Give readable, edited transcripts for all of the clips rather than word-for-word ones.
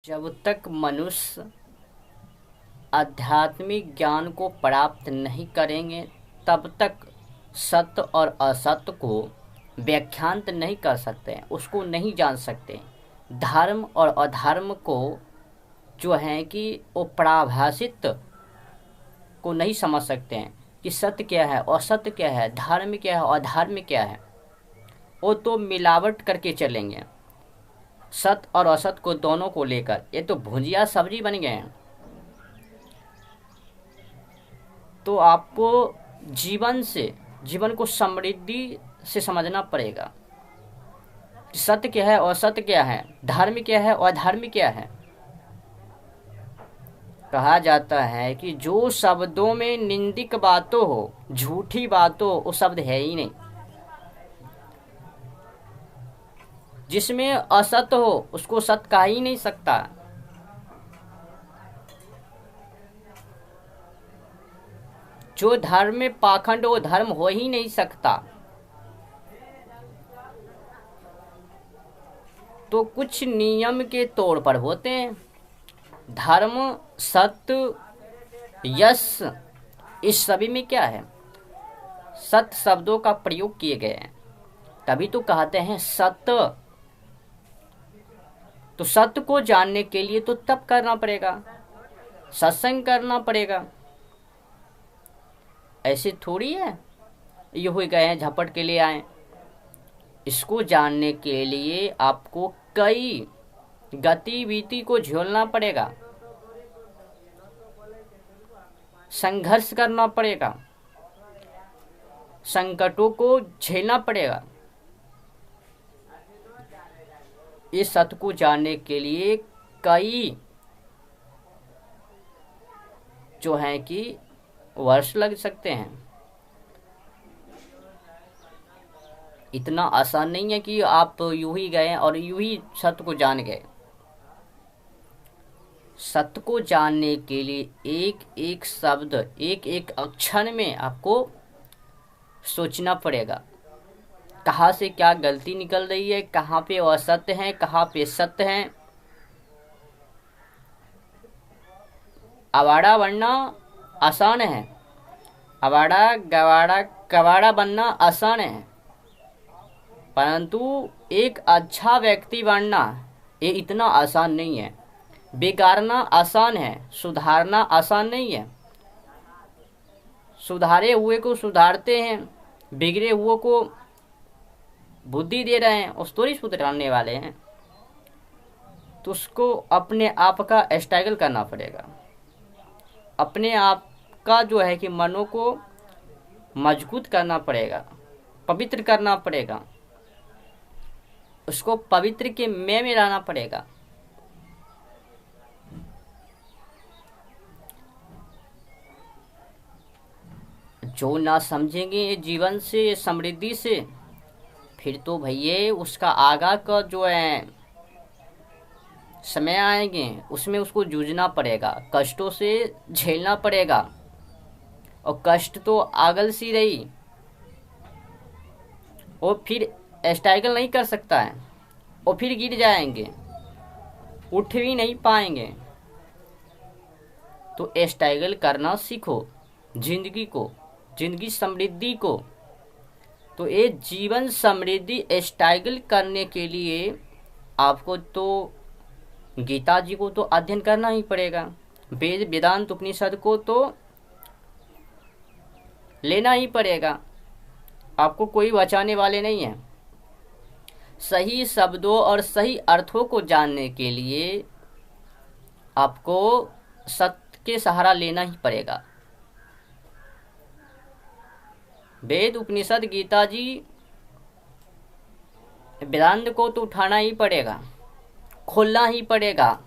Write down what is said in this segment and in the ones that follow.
जब तक मनुष्य आध्यात्मिक ज्ञान को प्राप्त नहीं करेंगे तब तक सत्य और असत्य को व्याख्यांत नहीं कर सकते हैं, उसको नहीं जान सकते। धर्म और अधर्म को जो है कि वो पराभाषित को नहीं समझ सकते हैं कि सत्य क्या है, असत्य क्या है, धर्म क्या है, अधर्म क्या है। वो तो मिलावट करके चलेंगे सत्य और असत्य को, दोनों को लेकर। ये तो भुजिया सब्जी बन गए हैं। तो आपको जीवन को समृद्धि से समझना पड़ेगा। सत्य क्या है, असत्य क्या है, धर्म क्या है, अधर्म क्या है। कहा जाता है कि जो शब्दों में निंदिक बातों हो, झूठी बातों, वो शब्द है ही नहीं। जिसमें असत्य हो उसको सत्य कहा ही नहीं सकता। जो धर्म में पाखंड वो धर्म हो ही नहीं सकता। तो कुछ नियम के तौर पर होते हैं। धर्म, सत्य, यश, इस सभी में क्या है, सत्य शब्दों का प्रयोग किए गए हैं, तभी तो कहते हैं सत्य। तो सत्य को जानने के लिए तो तप करना पड़ेगा, सत्संग करना पड़ेगा। ऐसे थोड़ी है ये हुए गए हैं झपट के लिए आए। इसको जानने के लिए आपको कई गतिविधि को झेलना पड़ेगा, संघर्ष करना पड़ेगा, संकटों को झेलना पड़ेगा। इस सत्य को जानने के लिए कई जो है कि वर्ष लग सकते हैं। इतना आसान नहीं है कि आप यूं ही गए और यूं ही सत्य को जान गए। सत्य को जानने के लिए एक एक शब्द, एक एक अक्षर में आपको सोचना पड़ेगा। कहाँ से क्या गलती निकल रही है, कहाँ पे असत्य है, कहाँ पे सत्य है। आवारा बनना आसान है, आवारा गवारा कवाड़ा बनना आसान है, परंतु एक अच्छा व्यक्ति बनना ये इतना आसान नहीं है। बिगाड़ना आसान है, सुधारना आसान नहीं है। सुधारे हुए को सुधारते हैं, बिगड़े हुए को बुद्धि दे रहे हैं, उस थोड़ी सुधारने वाले हैं। तो उसको अपने आप का स्ट्रगल करना पड़ेगा। अपने आप का जो है कि मनों को मजबूत करना पड़ेगा, पवित्र करना पड़ेगा, उसको पवित्र के में लाना पड़ेगा। जो ना समझेंगे जीवन से, समृद्धि से, फिर तो भैया उसका आगा का जो है समय आएंगे उसमें उसको जूझना पड़ेगा, कष्टों से झेलना पड़ेगा। और कष्ट तो आगल सी रही, और फिर स्ट्रगल नहीं कर सकता है, और फिर गिर जाएंगे, उठ भी नहीं पाएंगे। तो स्ट्रगल करना सीखो जिंदगी को, जिंदगी समृद्धि को। तो ये जीवन समृद्धि स्ट्रगल करने के लिए आपको तो गीता जी को तो अध्ययन करना ही पड़ेगा, वेद वेदांत उपनिषद को तो लेना ही पड़ेगा। आपको कोई बचाने वाले नहीं है। सही शब्दों और सही अर्थों को जानने के लिए आपको सत्य के सहारा लेना ही पड़ेगा। वेद उपनिषद गीता जी वेदांत को तो उठाना ही पड़ेगा, खोलना ही पड़ेगा।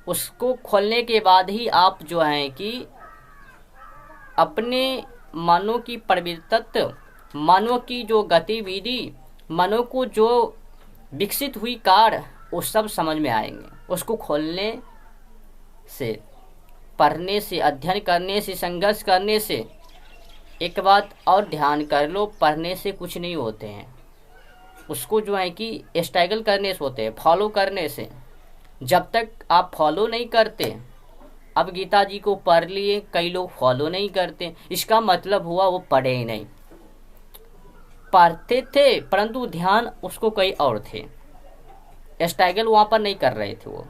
उसको खोलने के बाद ही आप जो हैं कि अपने मनों की प्रवृत्ति, मनों की जो गतिविधि, मनों को जो विकसित हुई कार्य, वो सब समझ में आएंगे। उसको खोलने से, पढ़ने से, अध्ययन करने से, संघर्ष करने से। एक बात और ध्यान कर लो, पढ़ने से कुछ नहीं होते हैं, उसको जो है कि स्ट्रगल करने से होते हैं, फॉलो करने से। जब तक आप फॉलो नहीं करते, अब गीता जी को पढ़ लिए, कई लोग फॉलो नहीं करते, इसका मतलब हुआ वो पढ़े ही नहीं। पढ़ते थे परंतु ध्यान उसको कहीं और थे, स्ट्रगल वहाँ पर नहीं कर रहे थे वो।